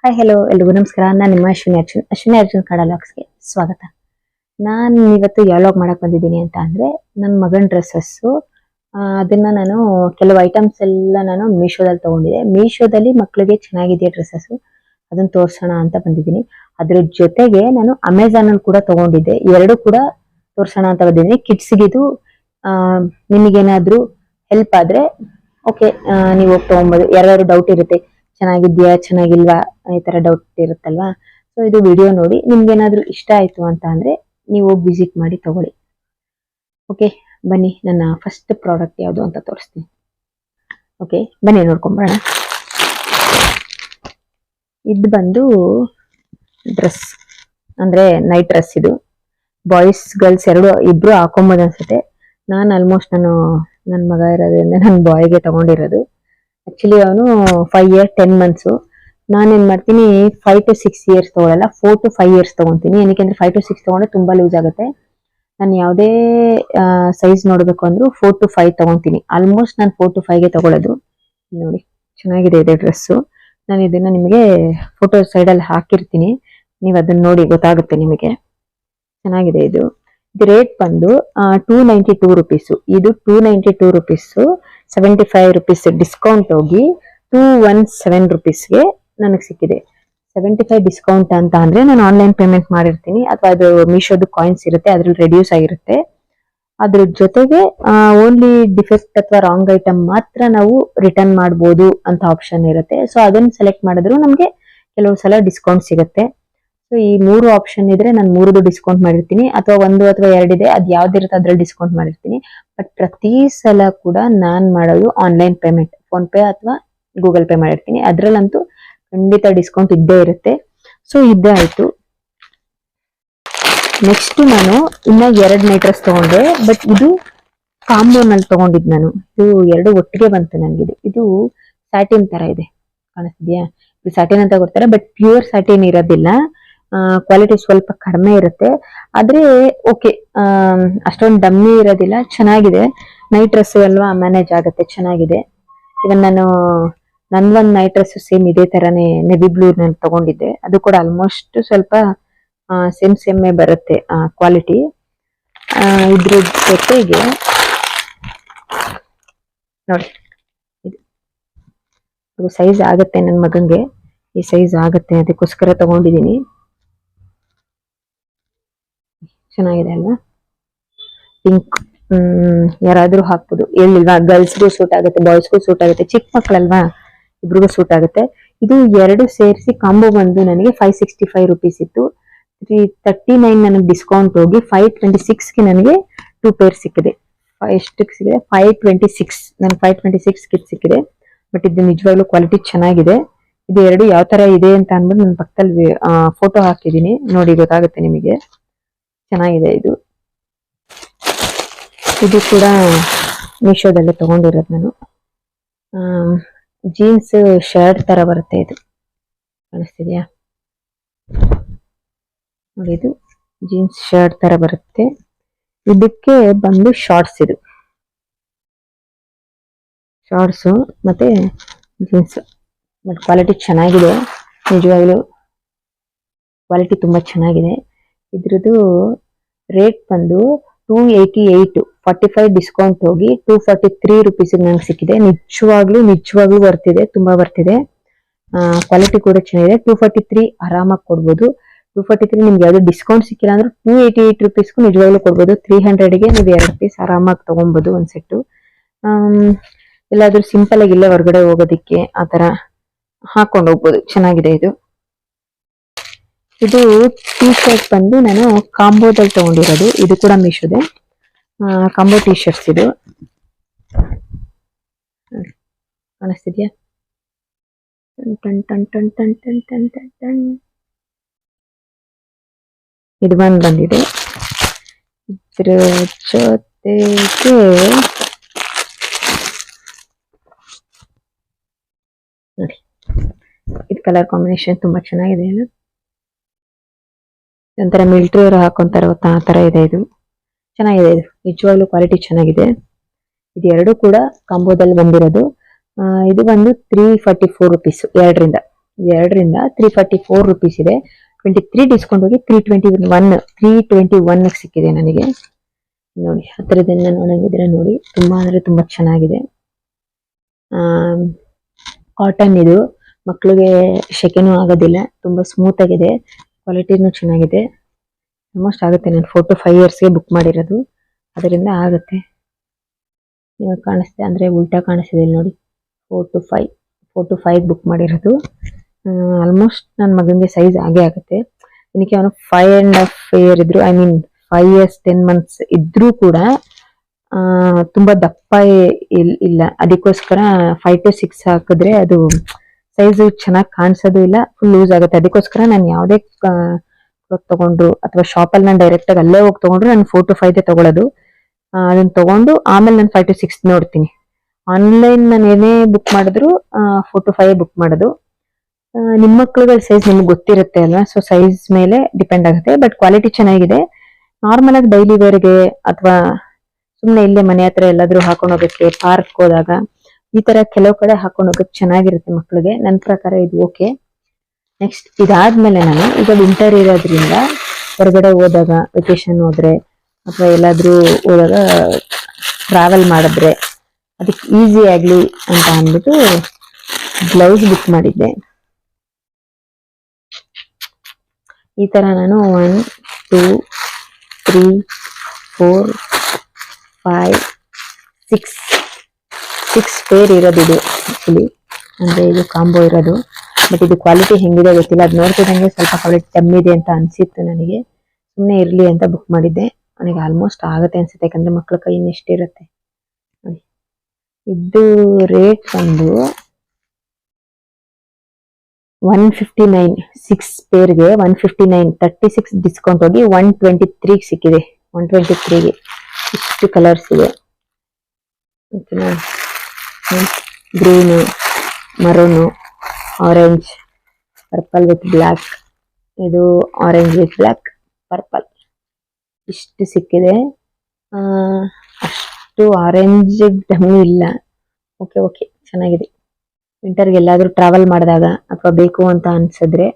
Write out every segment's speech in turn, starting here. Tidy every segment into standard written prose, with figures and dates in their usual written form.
Hi hello ಎಲ್ರಿಗೂ ನಮಸ್ಕಾರ. ನಾನು ನಿಮ್ಮ ಅಶ್ವಿನಿ ಅರ್ಜುನ್ ಕಡಲಾಕ್ಸ್ಗೆ ಸ್ವಾಗತ. ನಾನು ಇವತ್ತು ಯಾವ್ಲಾಗ್ ಮಾಡಕ್ ಬಂದಿದ್ದೀನಿ ಅಂತ ಅಂದ್ರೆ ನನ್ನ ಮಗನ ಡ್ರೆಸ್ಸಸ್ಸು. ಅದನ್ನ ನಾನು ಕೆಲವು ಐಟಮ್ಸ್ ಎಲ್ಲ ನಾನು ಮೀಶೋದಲ್ಲಿ ತಗೊಂಡಿದ್ದೆ. ಮೀಶೋದಲ್ಲಿ ಮಕ್ಕಳಿಗೆ ಚೆನ್ನಾಗಿದೆ ಡ್ರೆಸ್ಸಸ್ಸು, ಅದನ್ನ ತೋರ್ಸೋಣ ಅಂತ ಬಂದಿದ್ದೀನಿ. ಅದ್ರ ಜೊತೆಗೆ ನಾನು ಅಮೆಝಾನ್ ಅಲ್ಲಿ ಕೂಡ ತಗೊಂಡಿದ್ದೆ. ಎರಡು ಕೂಡ ತೋರ್ಸೋಣ ಅಂತ ಬಂದಿದ್ದೀನಿ. ಕಿಡ್ಸ್ಗಿದು ನಿಮಗೇನಾದ್ರೂ ಹೆಲ್ಪ್ ಆದ್ರೆ ಓಕೆ, ನೀವು ಹೋಗಿ ತಗೊಬೋದು. ಯಾರ್ಯಾರು ಡೌಟ್ ಇರುತ್ತೆ ಚೆನ್ನಾಗಿದ್ಯಾ ಚೆನ್ನಾಗಿಲ್ವಾ ಈ ತರ ಡೌಟ್ ಇರುತ್ತಲ್ವಾ. ಸೊ ಇದು ವಿಡಿಯೋ ನೋಡಿ ನಿಮ್ಗೆ ಏನಾದ್ರೂ ಇಷ್ಟ ಆಯ್ತು ಅಂತ ಅಂದ್ರೆ ನೀವು ವಿಸಿಟ್ ಮಾಡಿ ತಗೊಳ್ಳಿ. ಓಕೆ, ಬನ್ನಿ ನನ್ನ ಫಸ್ಟ್ ಪ್ರಾಡಕ್ಟ್ ಯಾವುದು ಅಂತ ತೋರಿಸ್ತೀನಿ. ಓಕೆ, ಬನ್ನಿ ನೋಡ್ಕೊಂಬರೋಣ. ಇದು ಬಂದು ಡ್ರೆಸ್ ಅಂದ್ರೆ ನೈಟ್ ಡ್ರೆಸ್. ಇದು ಬಾಯ್ಸ್ ಗರ್ಲ್ಸ್ ಇಬ್ರು ಹಾಕೊಂಬೋದು ಅನ್ಸುತ್ತೆ. ನಾನು ಆಲ್ಮೋಸ್ಟ್ ನನ್ನ ಮಗ ಇರೋದ್ರಿಂದ ನನ್ನ ಬಾಯ್ಗೆ ತಗೊಂಡಿರೋದು. ಆಕ್ಚುಲಿ ಅವನು 5 years 10 months. ನಾನೇನ್ ಮಾಡ್ತೀನಿ 5 to 6 years ತಗೊಳಲ್ಲ, 4 to 5 years ತಗೊಂತೀನಿ. ಏನಕ್ಕೆ 5 to 6 ತಗೊಂಡ್ರೆ ತುಂಬಾ ಲೂಸ್ ಆಗುತ್ತೆ. ನಾನು ಯಾವುದೇ ಸೈಜ್ ನೋಡ್ಬೇಕು ಅಂದ್ರೂ 4 to 5 ತಗೊಂತೀನಿ. ಆಲ್ಮೋಸ್ಟ್ ನಾನು 4 to 5 ಗೆ ತಗೊಳ್ಳೋದು. ನೋಡಿ ಚೆನ್ನಾಗಿದೆ ಇದೆ ಡ್ರೆಸ್ಸು. ನಾನು ಇದನ್ನ ನಿಮಗೆ ಫೋಟೋ ಸೈಡಲ್ಲಿ ಹಾಕಿರ್ತೀನಿ, ನೀವು ಅದನ್ನ ನೋಡಿ ಗೊತ್ತಾಗುತ್ತೆ ನಿಮಗೆ. ಚೆನ್ನಾಗಿದೆ ಇದು. ರೇಟ್ ಬಂದು 292 rupees. ಇದು 292 rupees. 75 rupees ಡಿಸ್ಕೌಂಟ್ ಹೋಗಿ 217 rupeesಗೆ ನನಗೆ ಸಿಕ್ಕಿದೆ. 75 ಡಿಸ್ಕೌಂಟ್ ಅಂತ ಅಂದ್ರೆ ನಾನು ಆನ್ಲೈನ್ ಪೇಮೆಂಟ್ ಮಾಡಿರ್ತೀನಿ, ಅಥವಾ ಅದು ಮೀಶೋದು ಕಾಯಿನ್ಸ್ ಇರುತ್ತೆ ಅದ್ರಲ್ಲಿ ರೆಡ್ಯೂಸ್ ಆಗಿರುತ್ತೆ. ಅದ್ರ ಜೊತೆಗೆ ಓನ್ಲಿ ಡಿಫೆಕ್ಟ್ ಅಥವಾ ರಾಂಗ್ ಐಟಮ್ ಮಾತ್ರ ನಾವು ರಿಟರ್ನ್ ಮಾಡ್ಬೋದು ಅಂತ ಆಪ್ಷನ್ ಇರುತ್ತೆ. ಸೊ ಅದನ್ನ ಸೆಲೆಕ್ಟ್ ಮಾಡಿದ್ರು ನಮ್ಗೆ ಕೆಲವು ಸಲ ಡಿಸ್ಕೌಂಟ್ ಸಿಗುತ್ತೆ. ಸೊ ಈ 3 ಆಪ್ಷನ್ ಇದ್ರೆ ನಾನು 3 ಡಿಸ್ಕೌಂಟ್ ಮಾಡಿರ್ತೀನಿ, ಅಥವಾ 1 ಅಥವಾ 2 ಇದೆ ಅದ್ ಯಾವ್ದಿರುತ್ತೆ ಅದ್ರಲ್ಲಿ ಡಿಸ್ಕೌಂಟ್ ಮಾಡಿರ್ತೀನಿ. ಬಟ್ ಪ್ರತಿ ಸಲ ಕೂಡ ನಾನ್ ಮಾಡೋದು ಆನ್ಲೈನ್ ಪೇಮೆಂಟ್, ಫೋನ್ ಪೇ ಅಥವಾ ಗೂಗಲ್ ಪೇ ಮಾಡಿರ್ತೀನಿ. ಅದ್ರಲ್ಲಂತೂ ಖಂಡಿತ ಡಿಸ್ಕೌಂಟ್ ಇದ್ದೇ ಇರುತ್ತೆ. ಸೊ ಇದ್ದೇ ಆಯ್ತು. ನೆಕ್ಸ್ಟ್ ನಾನು ಇನ್ನ 2 ನೈಟ್ ತಗೊಂಡೆ, ಬಟ್ ಇದು ಕಾಂಬೋನಲ್ಲಿ ತಗೊಂಡಿದ್ ನಾನು. ಇದು 2 ಒಟ್ಟಿಗೆ ಬಂತು ನನ್ಗಿದು. ಇದು ಸ್ಯಾಟಿನ್ ತರ ಇದೆ, ಕಾಣಿಸ್ತಿದ್ಯಾ? ಇದು ಸ್ಯಾಟಿನ್ ಅಂತ ಕೊಡ್ತಾರೆ, ಬಟ್ ಪ್ಯೂರ್ ಸ್ಯಾಟಿನ್ ಇರೋದಿಲ್ಲ. ಕ್ವಾಲಿಟಿ ಸ್ವಲ್ಪ ಕಡಿಮೆ ಇರುತ್ತೆ. ಆದ್ರೆ ಓಕೆ, ಅಷ್ಟೊಂದು ಡಮ್ಮಿ ಇರೋದಿಲ್ಲ, ಚೆನ್ನಾಗಿದೆ. ನೈಟ್ ಡ್ರೆಸ್ ಅಲ್ವಾ, ಮ್ಯಾನೇಜ್ ಆಗುತ್ತೆ, ಚೆನ್ನಾಗಿದೆ. ಇವನ್ ನನ್ಗೊಂದು ನೈಟ್ ಡ್ರೆಸ್ ಸೇಮ್ ಇದೇ ತರಾನೇ ನೆವಿ ಬ್ಲೂ ನಲ್ಲಿ ತಗೊಂಡಿದ್ದೆ. ಅದು ಕೂಡ ಆಲ್ಮೋಸ್ಟ್ ಸ್ವಲ್ಪ ಸೇಮ್ ಬರುತ್ತೆ ಕ್ವಾಲಿಟಿ. ಇದ್ರ ಜೊತೆಗೆ ನೋಡಿ, ಇದು ಸೈಜ್ ಆಗುತ್ತೆ ನನ್ನ ಮಗಂಗೆ, ಈ ಸೈಜ್ ಆಗುತ್ತೆ, ಅದಕ್ಕೋಸ್ಕರ ತಗೊಂಡಿದ್ದೀನಿ. ಚೆನ್ನಾಗಿದೆ ಅಲ್ವಾ? ಪಿಂಕ್ ಯಾರಾದ್ರೂ ಹಾಕ್ಬೋದು, ಹೇಳಿಲ್ವಾ? ಗರ್ಲ್ಸ್ಗೂ ಸೂಟ್ ಆಗುತ್ತೆ, ಬಾಯ್ಸ್ಗೂ ಸೂಟ್ ಆಗುತ್ತೆ, ಚಿಕ್ಕ ಮಕ್ಕಳಲ್ವಾ ಇಬ್ರಿಗೂ ಸೂಟ್ ಆಗುತ್ತೆ. ಇದು 2 ಸೇರಿಸಿ ಕಾಂಬೋ ಬಂದು ನನಗೆ 565 rupees ಇತ್ತು. 339 ನನಗೆ ಡಿಸ್ಕೌಂಟ್ ಹೋಗಿ 526ಗೆ ನನಗೆ 2 ಪೇರ್ ಸಿಕ್ಕಿದೆ. ಎಷ್ಟಕ್ಕೆ ಸಿಕ್ಕಿದೆ? 526. ನನಗೆ 526 ಕಿಟ್ ಸಿಕ್ಕಿದೆ. ಬಟ್ ಇದು ನಿಜವಾಗ್ಲೂ ಕ್ವಾಲಿಟಿ ಚೆನ್ನಾಗಿದೆ. ಇದು 2 ಯಾವ ತರ ಇದೆ ಅಂತ ಅಂದ್ಬಿಟ್ಟು ನನ್ನ ಪಕ್ಕದಲ್ಲಿ ಫೋಟೋ ಹಾಕಿದೀನಿ, ನೋಡಿ ಗೊತ್ತಾಗುತ್ತೆ ನಿಮಗೆ. ಚೆನ್ನಾಗಿದೆ ಇದು. ಇದು ಕೂಡ ಮೀಶೋದಲ್ಲೇ ತಗೊಂಡಿರೋದು ನಾನು. ಜೀನ್ಸ್ ಶರ್ಟ್ ತರ ಬರುತ್ತೆ, ಇದು ಕಾಣಿಸ್ತಿದ್ಯಾ ನೋಡಿ? ಇದು ಜೀನ್ಸ್ ಶರ್ಟ್ ತರ ಬರುತ್ತೆ. ಇದಕ್ಕೆ ಬಂದು ಶಾರ್ಟ್ಸ್, ಇದು ಶಾರ್ಟ್ಸು ಮತ್ತೆ ಜೀನ್ಸ್. ಬಟ್ ಕ್ವಾಲಿಟಿ ಚೆನ್ನಾಗಿದೆ, ನಿಜವಾಗ್ಲೂ ಕ್ವಾಲಿಟಿ ತುಂಬಾ ಚೆನ್ನಾಗಿದೆ. ಇದ್ರದ್ದು ರೇಟ್ ಬಂದು 288. 45 ಡಿಸ್ಕೌಂಟ್ ಹೋಗಿ 243 rupees ನಂಗೆ ಸಿಕ್ಕಿದೆ. ನಿಜವಾಗ್ಲೂ ಬರ್ತಿದೆ, ತುಂಬಾ ಬರ್ತಿದೆ. ಕ್ವಾಲಿಟಿ ಕೂಡ ಚೆನ್ನಾಗಿದೆ. 243 ಆರಾಮಾಗಿ ಕೊಡ್ಬೋದು. 243 ನಿಮ್ಗೆ ಯಾವ್ದು ಡಿಸ್ಕೌಂಟ್ ಸಿಕ್ಕಿಲ್ಲ ಅಂದ್ರೆ 288 rupeesಗೂ ನಿಜವಾಗ್ಲೂ ಕೊಡ್ಬೋದು. 300ಗೆ ನೀವು 2 ಪೀಸ್ ಆರಾಮಾಗಿ ತಗೊಬೋದು ಒಂದ್ ಸೆಟ್ಟು. ಎಲ್ಲಾದ್ರೂ ಸಿಂಪಲ್ ಆಗಿ ಇಲ್ಲೇ ಹೊರಗಡೆ ಹೋಗೋದಿಕ್ಕೆ ಆತರ ಹಾಕೊಂಡು ಹೋಗ್ಬೋದು, ಚೆನ್ನಾಗಿದೆ ಇದು. ಇದು ಟೀ ಶರ್ಟ್ ಬಂದು ನಾನು ಕಾಂಬೋದಲ್ಲಿ ತಗೊಂಡಿರೋದು. ಇದು ಕೂಡ ಮೀಶೋದೆ ಕಾಂಬೋ ಟೀ ಶರ್ಟ್ಸ್. ಇದು ಕಾಣಿಸ್ತಿದ್ಯಾ? ಇದು ಬಂದಿದೆ. ಇದ್ರ ಜೊತೆಗೆ ನೋಡಿ, ಇದು ಕಲರ್ ಕಾಂಬಿನೇಷನ್ ತುಂಬಾ ಚೆನ್ನಾಗಿದೆ ಅಲ್ಲ? ಒಂಥರ ಮಿಲಿಟರಿ ಅವರು ಹಾಕೊಂತಾರ ಆ ತರ ಇದೆ. ಇದು ಚೆನ್ನಾಗಿದೆ, ಇದು ನಿಜವಾಗ್ಲೂ ಕ್ವಾಲಿಟಿ ಚೆನ್ನಾಗಿದೆ. ಇದು 2 ಕೂಡ ಕಾಂಬೋದಲ್ಲಿ ಬಂದಿರೋದು. ಇದು ಬಂದು 344 rupees 2ರಿಂದ. ಎರಡರಿಂದ 344 ರುಪೀಸ್ ಇದೆ. 23 ಡಿಸ್ಕೌಂಟ್ ಹೋಗಿ 321 ಸಿಕ್ಕಿದೆ ನನಗೆ. ನೋಡಿ ಹತ್ತಿರದಿಂದ ನೋಡಂಗಿದ್ರೆ ನೋಡಿ, ತುಂಬಾ ಅಂದ್ರೆ ತುಂಬಾ ಚೆನ್ನಾಗಿದೆ. ಕಾಟನ್ ಇದು, ಮಕ್ಕಳಿಗೆ ಶೆಕೆನೂ ಆಗೋದಿಲ್ಲ, ತುಂಬಾ ಸ್ಮೂತ್ ಆಗಿದೆ, ಕ್ವಾಲಿಟಿನೂ ಚೆನ್ನಾಗಿದೆ. ಆಲ್ಮೋಸ್ಟ್ ಆಗುತ್ತೆ. ನಾನು 4 to 5 ಇಯರ್ಸ್ಗೆ ಬುಕ್ ಮಾಡಿರೋದು, ಅದರಿಂದ ಆಗುತ್ತೆ. ನಿಮಗೆ ಕಾಣಿಸ್ತೆ ಅಂದ್ರೆ ಉಲ್ಟಾ ಕಾಣಿಸ್ತಿದೆ ನೋಡಿ. 4 to 5 ಬುಕ್ ಮಾಡಿರೋದು. ಆಲ್ಮೋಸ್ಟ್ ನನ್ನ ಮಗನಿಗೆ ಸೈಜ್ ಆಗೇ ಆಗುತ್ತೆ. ಇದಕ್ಕೆ ಅವನು 5.5 ಇಯರ್ ಇದ್ರು, ಐ ಮೀನ್ 5 years 10 months ಇದ್ರೂ ಕೂಡ ತುಂಬಾ ದಪ್ಪ ಇಲ್ಲ. ಅದಕ್ಕೋಸ್ಕರ 5 to 6 ಹಾಕಿದ್ರೆ ಅದು ಸೈಜ್ ಚೆನ್ನಾಗಿ ಕಾಣಿಸೋದು ಇಲ್ಲ, ಫುಲ್ ಲೂಸ್ ಆಗುತ್ತೆ. ಅದಕ್ಕೋಸ್ಕರ ನಾನು ಯಾವುದೇ ತಗೊಂಡ್ರು ಅಥವಾ ಶಾಪಲ್ಲಿ ನಾನು ಡೈರೆಕ್ಟ್ ಆಗಿ ಅಲ್ಲೇ ಹೋಗಿ ತಗೊಂಡ್ರು ನಾನು 4 to 5 ತಗೊಳ್ಳೋದು. ಅದನ್ನ ತಗೊಂಡು ಆಮೇಲೆ ನಾನು 5 to 6 ನೋಡ್ತೀನಿ. ಆನ್ಲೈನ್ ನಾನು ಏನೇ ಬುಕ್ ಮಾಡಿದ್ರು 4 to 5 ಬುಕ್ ಮಾಡೋದು. ನಿಮ್ಮ ಮಕ್ಳುಗಳ ಸೈಜ್ ನಿಮ್ಗೆ ಗೊತ್ತಿರುತ್ತೆ ಅಲ್ವಾ, ಸೊ ಸೈಜ್ ಮೇಲೆ ಡಿಪೆಂಡ್ ಆಗುತ್ತೆ. ಬಟ್ ಕ್ವಾಲಿಟಿ ಚೆನ್ನಾಗಿದೆ. ನಾರ್ಮಲ್ ಆಗಿ ಡೈಲಿ ವೇರ್ಗೆ ಅಥವಾ ಸುಮ್ಮನೆ ಇಲ್ಲೇ ಮನೆ ಹತ್ರ ಎಲ್ಲಾದ್ರೂ ಹಾಕೊಂಡು ಹೋಗಕ್ಕೆ, ಪಾರ್ಕ್ ಹೋದಾಗ ಈ ತರ ಕೆಲವು ಕಡೆ ಹಾಕೊಂಡು ಹೋಗಕ್ಕೆ ಚೆನ್ನಾಗಿರುತ್ತೆ ಮಕ್ಳಿಗೆ. ನನ್ನ ಪ್ರಕಾರ ಇದು ಓಕೆ. ನೆಕ್ಸ್ಟ್ ಇದಾದ್ಮೇಲೆ ನಾನು ಈಗ ವಿಂಟರ್ ಇರೋದ್ರಿಂದ ಹೊರಗಡೆ ಹೋದಾಗ, ವೆಕೇಶನ್ ಹೋದ್ರೆ ಅಥವಾ ಎಲ್ಲಾದ್ರೂ ಹೋದಾಗ ಟ್ರಾವೆಲ್ ಮಾಡಿದ್ರೆ ಅದಕ್ಕೆ ಈಸಿ ಆಗ್ಲಿ ಅಂತ ಅಂದ್ಬಿಟ್ಟು ಬ್ಲೌಸ್ ಬುಕ್ ಮಾಡಿದ್ದೆ. ಈ ತರ ನಾನು 1 2 3 4 5 6 ಪೇರ್ ಇರೋದು ಇದು ಆಕ್ಚುಲಿ, ಅಂದ್ರೆ ಇದು ಕಾಂಬೋ ಇರೋದು. ಬಟ್ ಇದು ಕ್ವಾಲಿಟಿ ಹೆಂಗಿದೆ ಗೊತ್ತಿಲ್ಲ, ಅದು ನೋಡ್ತಿದ್ದಂಗೆ ಸ್ವಲ್ಪ ಕ್ವಾಲಿಟಿ ಕಮ್ಮಿ ಇದೆ ಅಂತ ಅನ್ಸಿತ್ತು ನನಗೆ. ಸುಮ್ಮನೆ ಇರ್ಲಿ ಅಂತ ಬುಕ್ ಮಾಡಿದ್ದೆ. ನನಗೆ ಆಲ್ಮೋಸ್ಟ್ ಆಗುತ್ತೆ ಅನ್ಸುತ್ತೆ, ಯಾಕಂದ್ರೆ ಮಕ್ಳ ಕೈ ಎಷ್ಟಿರುತ್ತೆ ನೋಡಿ. ಇದು ರೇಟ್ ಬಂದು 159, 6 ಪೇರ್ಗೆ 159, 36 ಡಿಸ್ಕೌಂಟ್ ಹೋಗಿ 123 ಸಿಕ್ಕಿದೆ. 123ಗೆ ಇಷ್ಟು ಕಲರ್ಸ್ ಇದೆ. Green, ಮರೂನು, orange, purple with black, ಇದು ಆರೆಂಜ್ ವಿತ್ ಬ್ಲ್ಯಾಕ್, ಪರ್ಪಲ್, ಇಷ್ಟು ಸಿಕ್ಕಿದೆ. ಅಷ್ಟು ಆರೆಂಜ್ ಡಮ್ಮಿ ಇಲ್ಲ. ಓಕೆ ಓಕೆ ಚೆನ್ನಾಗಿದೆ. ವಿಂಟರ್ಗೆ ಎಲ್ಲಾದ್ರೂ ಟ್ರಾವೆಲ್ ಮಾಡಿದಾಗ ಅಥವಾ ಬೇಕು ಅಂತ ಅನ್ಸಿದ್ರೆ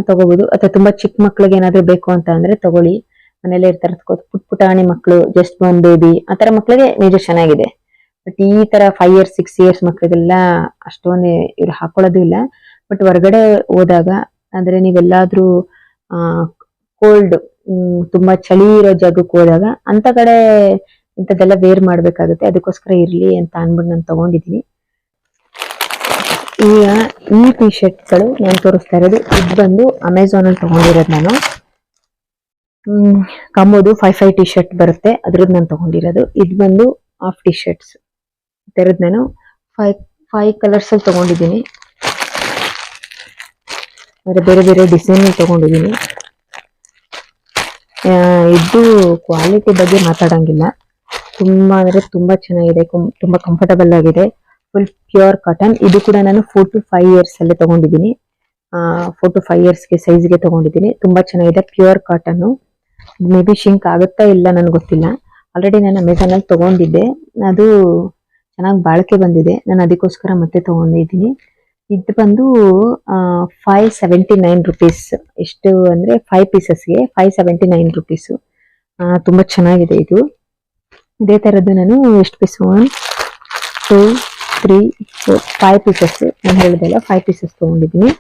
ತಗೋಬಹುದು. ಅಥವಾ ತುಂಬಾ ಚಿಕ್ಕ ಮಕ್ಳಿಗೆ ಏನಾದ್ರು ಬೇಕು ಅಂತ ಅಂದ್ರೆ ತಗೊಳ್ಳಿ. ಮನೇಲೆ ಇರ್ತಾರೆ ಪುಟಾಣಿ ಮಕ್ಕಳು, ಜಸ್ಟ್ ಒನ್ ಬೇಬಿ, ಆತರ ಮಕ್ಳಿಗೆ ನಿಜ ಚೆನ್ನಾಗಿದೆ. ಬಟ್ ಈ ತರ 5 years 6 years ಮಕ್ಳಿಗೆಲ್ಲ ಅಷ್ಟೊಂದು ಇವ್ರು ಹಾಕೊಳ್ಳೋದು ಇಲ್ಲ. ಬಟ್ ಹೊರಗಡೆ ಹೋದಾಗ ಅಂದ್ರೆ ನೀವೆಲ್ಲಾದ್ರೂ ಕೋಲ್ಡ್, ತುಂಬಾ ಚಳಿ ಇರೋ ಜಾಗಕ್ಕೆ ಹೋದಾಗ ಅಂತ ಕಡೆ ಇಂಥದ್ದೆಲ್ಲ ವೇರ್ ಮಾಡ್ಬೇಕಾಗುತ್ತೆ. ಅದಕ್ಕೋಸ್ಕರ ಇರ್ಲಿ ಅಂತ ಅನ್ಬಿಟ್ಟು ನಾನು ತಗೊಂಡಿದ್ದೀನಿ. ಈಗ ಈ ಟಿ ಶರ್ಟ್ಗಳು ನಾನು ತೋರಿಸ್ತಾ ಇರೋದು, ಇದು ಬಂದು ಅಮೆಝಾನ್ ಅಲ್ಲಿ ತಗೊಂಡಿರೋದು ನಾನು. ಕಮ್ಮೋದು 5 ಟಿ ಶರ್ಟ್ ಬರುತ್ತೆ, ಅದ್ರದ್ದು ನಾನು ತಗೊಂಡಿರೋದು. ಇದು ಬಂದು ಹಾಫ್ ಟಿ ಶರ್ಟ್ಸ್ ತರದ್ ನಾನು 5 ಕಲರ್ಸ್ ಅಲ್ಲಿ ತಗೊಂಡಿದ್ದೀನಿ. ಬೇರೆ ಬೇರೆ ಡಿಸೈನ್ ತಗೊಂಡಿದ್ದೀನಿ. ಇದು ಕ್ವಾಲಿಟಿ ಬಗ್ಗೆ ಮಾತಾಡಂಗಿಲ್ಲ, ತುಂಬಾ ಅಂದ್ರೆ ತುಂಬಾ ಚೆನ್ನಾಗಿದೆ, ತುಂಬಾ ಕಂಫರ್ಟಬಲ್ ಆಗಿದೆ. Full pure cotton. ಇದು ಕೂಡ ನಾನು 4 to 5 years ಅಲ್ಲಿ ತಗೊಂಡಿದ್ದೀನಿ. 4 to 5 yearsಗೆ ಸೈಜ್ಗೆ ತಗೊಂಡಿದ್ದೀನಿ. ತುಂಬಾ ಚೆನ್ನಾಗಿದೆ, ಪ್ಯೂರ್ ಕಾಟನ್. ಮೇ ಬಿ ಶಿಂಕ್ ಆಗುತ್ತಾ ಇಲ್ಲ ನನ್ಗೆ ಗೊತ್ತಿಲ್ಲ. ಆಲ್ರೆಡಿ ನಾನು ಅಮೆಝಾನ್ ಅಲ್ಲಿ ತಗೊಂಡಿದ್ದೆ, ಅದು ಚೆನ್ನಾಗಿ ಬಾಳಿಕೆ ಬಂದಿದೆ. ನಾನು ಅದಕ್ಕೋಸ್ಕರ ಮತ್ತೆ ತಗೊಂಡಿದ್ದೀನಿ. ಇದು ಬಂದು 579 ರುಪೀಸ್. ಎಷ್ಟು ಅಂದ್ರೆ 5 ಪೀಸಸ್ಗೆ 579 ರುಪೀಸ್. ತುಂಬಾ ಚೆನ್ನಾಗಿದೆ ಇದು. ಇದೇ ತರದ್ದು ನಾನು ಎಷ್ಟು ಪೀಸ್ 1 2 3 4 5 ಪೀಸಸ್ ನಾನು ಹೇಳಿದೆಲ್ಲ 5 ಪೀಸಸ್ ತಗೊಂಡಿದ್ದೀನಿ.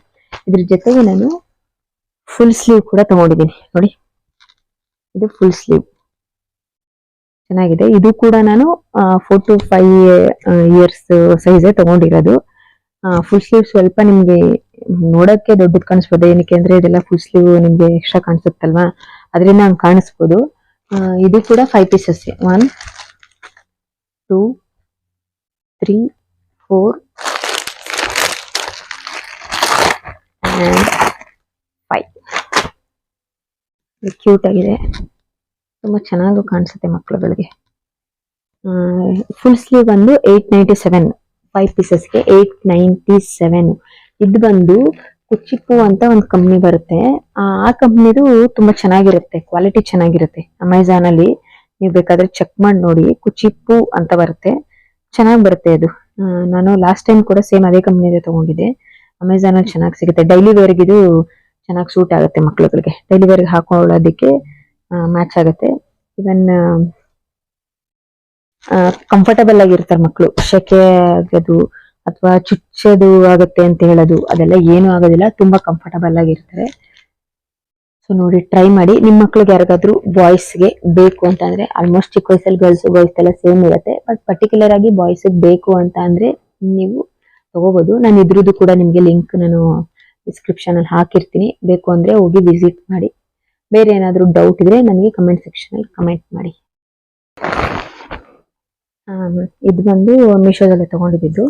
ಇದ್ರ ಜೊತೆಗೆ ನಾನು ಫುಲ್ ಸ್ಲೀವ್ ಕೂಡ ತಗೊಂಡಿದ್ದೀನಿ. ನೋಡಿ, ಇದು ಫುಲ್ ಸ್ಲೀವ್ ಚೆನ್ನಾಗಿದೆ. ಇದು ಕೂಡ ನಾನು 4 to 5 years ಸೈಜ್ ತಗೊಂಡಿರೋದು. ಫುಲ್ ಸ್ಲೀವ್ ಸ್ವಲ್ಪ ನಿಮ್ಗೆ ನೋಡಕ್ಕೆ ದೊಡ್ಡದು ಕಾಣಿಸ್ಬೋದು, ಏನಕ್ಕೆ ಅಂದ್ರೆ ಇದೆಲ್ಲ ಫುಲ್ ಸ್ಲೀವ್ ನಿಮ್ಗೆ ಎಕ್ಸ್ಟ್ರಾ ಕಾಣಿಸುತ್ತಲ್ವಾ, ಅದರಿಂದ ಹಂಗೆ ಕಾಣಿಸ್ಬೋದು. ಇದು ಕೂಡ 5 ಪೀಸಸ್. 1 2 3 4 and 5. ಕ್ಯೂಟ್ ಆಗಿದೆ, ತುಂಬಾ ಚೆನ್ನಾಗಿ ಕಾಣಿಸುತ್ತೆ ಮಕ್ಕಳುಗಳಿಗೆ. ಫುಲ್ ಸ್ಲೀವ್ ಬಂದು 897, 5 ಪೀಸಸ್ಗೆ 897. ಇದು ಬಂದು ಕುಚಿಪ್ಪು ಅಂತ ಒಂದು ಕಂಪ್ನಿ ಬರುತ್ತೆ. ಆ ಕಂಪ್ನಿದು ತುಂಬಾ ಚೆನ್ನಾಗಿರುತ್ತೆ, ಕ್ವಾಲಿಟಿ ಚೆನ್ನಾಗಿರುತ್ತೆ. ಅಮೆಝಾನ್ ಅಲ್ಲಿ ನೀವು ಬೇಕಾದ್ರೆ ಚೆಕ್ ಮಾಡಿ ನೋಡಿ, ಕುಚಿಪ್ಪು ಅಂತ ಬರುತ್ತೆ, ಚೆನ್ನಾಗಿ ಬರುತ್ತೆ ಅದು. ನಾನು ಲಾಸ್ಟ್ ಟೈಮ್ ಕೂಡ ಸೇಮ್ ಅದೇ ಕಂಪ್ನಿದೆ ತಗೊಂಡಿದ್ದೆ. ಅಮೆಝಾನ್ ಅಲ್ಲಿ ಚೆನ್ನಾಗಿ ಸಿಗುತ್ತೆ. ಡೈಲಿ ವೇರ್ಗೆ ಇದು ಚೆನ್ನಾಗಿ ಸೂಟ್ ಆಗುತ್ತೆ ಮಕ್ಳುಗಳಿಗೆ. ಡೈಲಿ ವೇರ್ಗೆ ಹಾಕೊಳ್ಳೋದಕ್ಕೆ ಮ್ಯಾಚ್ ಆಗುತ್ತೆ. ಇವನ್ ಕಂಫರ್ಟಬಲ್ ಆಗಿರ್ತಾರೆ ಮಕ್ಕಳು. ಶೆಕೆ ಆಗೋದು ಅಥವಾ ಚುಚ್ಚೋದು ಆಗುತ್ತೆ ಅಂತ ಹೇಳೋದು ಅದೆಲ್ಲ ಏನೂ ಆಗೋದಿಲ್ಲ. ತುಂಬಾ ಕಂಫರ್ಟಬಲ್ ಆಗಿರ್ತಾರೆ. ಸೊ ನೋಡಿ, ಟ್ರೈ ಮಾಡಿ. ನಿಮ್ಮ ಮಕ್ಳಿಗೆ ಯಾರಿಗಾದ್ರೂ ಬಾಯ್ಸ್ಗೆ ಬೇಕು ಅಂತ ಅಂದ್ರೆ, ಆಲ್ಮೋಸ್ಟ್ ಚಿಕ್ಕ ವಯಸ್ಸಲ್ಲಿ ಗರ್ಲ್ಸ್ ಬಾಯ್ಸ್ ಎಲ್ಲ ಸೇಮ್ ಇರುತ್ತೆ. ಬಟ್ ಪರ್ಟಿಕ್ಯುಲರ್ ಆಗಿ ಬಾಯ್ಸ್ ಬೇಕು ಅಂತ ಅಂದ್ರೆ ನೀವು ತಗೋಬಹುದು. ನಾನು ಇದ್ರದ್ದು ಕೂಡ ನಿಮ್ಗೆ ಲಿಂಕ್ ನಾನು ಡಿಸ್ಕ್ರಿಪ್ಷನ್ ಅಲ್ಲಿ ಹಾಕಿರ್ತೀನಿ. ಬೇಕು ಅಂದ್ರೆ ಹೋಗಿ ವಿಸಿಟ್ ಮಾಡಿ. ಬೇರೆ ಏನಾದ್ರೂ ಡೌಟ್ ಇದ್ರೆ ನನಗೆ ಕಮೆಂಟ್ ಸೆಕ್ಷನ್ ಅಲ್ಲಿ ಕಮೆಂಟ್ ಮಾಡಿ. ಇದು ಬಂದು ಮೀಶೋದಲ್ಲಿ ತಗೊಂಡಿದ್ದು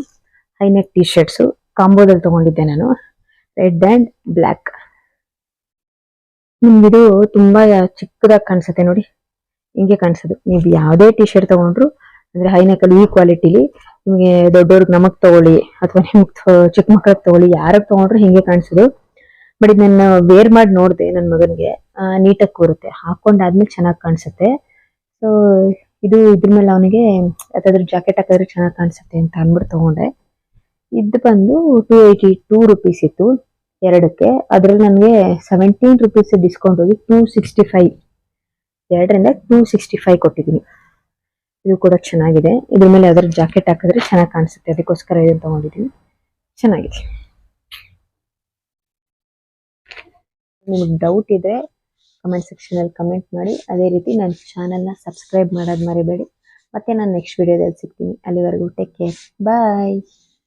ಹೈನೆಕ್ ಟಿ ಶರ್ಟ್ಸ್ ಕಾಂಬೋದಲ್ಲಿ ತಗೊಂಡಿದ್ದೆ ನಾನು, ರೆಡ್ ಅಂಡ್ ಬ್ಲ್ಯಾಕ್. ನಿಮ್ಗಿದು ತುಂಬಾ ಚಿಕ್ಕದಾಗಿ ಕಾಣಿಸುತ್ತೆ ನೋಡಿ, ಹಿಂಗೆ ಕಾಣಿಸೋದು. ನೀವು ಯಾವುದೇ ಟಿ ಶರ್ಟ್ ತಗೊಂಡ್ರು ಅಂದ್ರೆ ಹೈನೆಕ್ ಅಲ್ಲಿ ಈ ಕ್ವಾಲಿಟಿಲಿ, ನಿಮಗೆ ದೊಡ್ಡವ್ರಿಗೆ ನಮಗ್ ತಗೊಳ್ಳಿ ಅಥವಾ ನಿಮ್ಗೆ ಚಿಕ್ಕ ಮಕ್ಳಿಗೆ ತಗೊಳ್ಳಿ, ಯಾರಿಗೆ ತಗೊಂಡ್ರು ಹಿಂಗೆ ಕಾಣಿಸೋದು. ಬಟ್ ಇದು ನಾನು ವೇರ್ ಮಾಡಿ ನೋಡಿದೆ ನನ್ನ ಮಗನಿಗೆ, ನೀಟಾಗಿ ಕೂರುತ್ತೆ, ಹಾಕೊಂಡಾದ್ಮೇಲೆ ಚೆನ್ನಾಗಿ ಕಾಣಿಸುತ್ತೆ. ಸೊ ಇದು ಇದ್ರ ಮೇಲೆ ಅವನಿಗೆ ಯಾವ್ದಾದ್ರು ಜಾಕೆಟ್ ಹಾಕಿದ್ರೆ ಚೆನ್ನಾಗಿ ಕಾಣಿಸುತ್ತೆ ಅಂತ ಅಂದ್ಬಿಟ್ಟು ತಗೊಂಡೆ. ಇದು ಬಂದು 282 ರುಪೀಸ್ ಇತ್ತು ಎರಡಕ್ಕೆ. ಅದ್ರಲ್ಲಿ ನನಗೆ 17 ರುಪೀಸ್ ಡಿಸ್ಕೌಂಟ್ ಹೋಗಿ 265, ಎರಡರಿಂದ 265 ಕೊಟ್ಟಿದ್ದೀನಿ. ಇದು ಕೂಡ ಚೆನ್ನಾಗಿದೆ. ಇದ್ರ ಮೇಲೆ ಯಾವ್ದಾದ್ರು ಜಾಕೆಟ್ ಹಾಕಿದ್ರೆ ಚೆನ್ನಾಗಿ ಕಾಣಿಸುತ್ತೆ, ಅದಕ್ಕೋಸ್ಕರ ಇದನ್ನು ತಗೊಂಡಿದ್ದೀನಿ. ಚೆನ್ನಾಗಿದೆ. ನಿಮಗೆ ಡೌಟ್ ಇದ್ರೆ ಕಮೆಂಟ್ ಸೆಕ್ಷನ್ ಅಲ್ಲಿ ಕಮೆಂಟ್ ಮಾಡಿ. ಅದೇ ರೀತಿ ನನ್ನ ಚಾನೆಲ್ನ ಸಬ್ಸ್ಕ್ರೈಬ್ ಮಾಡೋದು ಮರಿಬೇಡಿ. ಮತ್ತೆ ನಾನು ನೆಕ್ಸ್ಟ್ ವಿಡಿಯೋದಲ್ಲಿ ಸಿಗ್ತೀನಿ. ಅಲ್ಲಿವರೆಗೂ ಟೇಕ್ ಕೇರ್, ಬಾಯ್.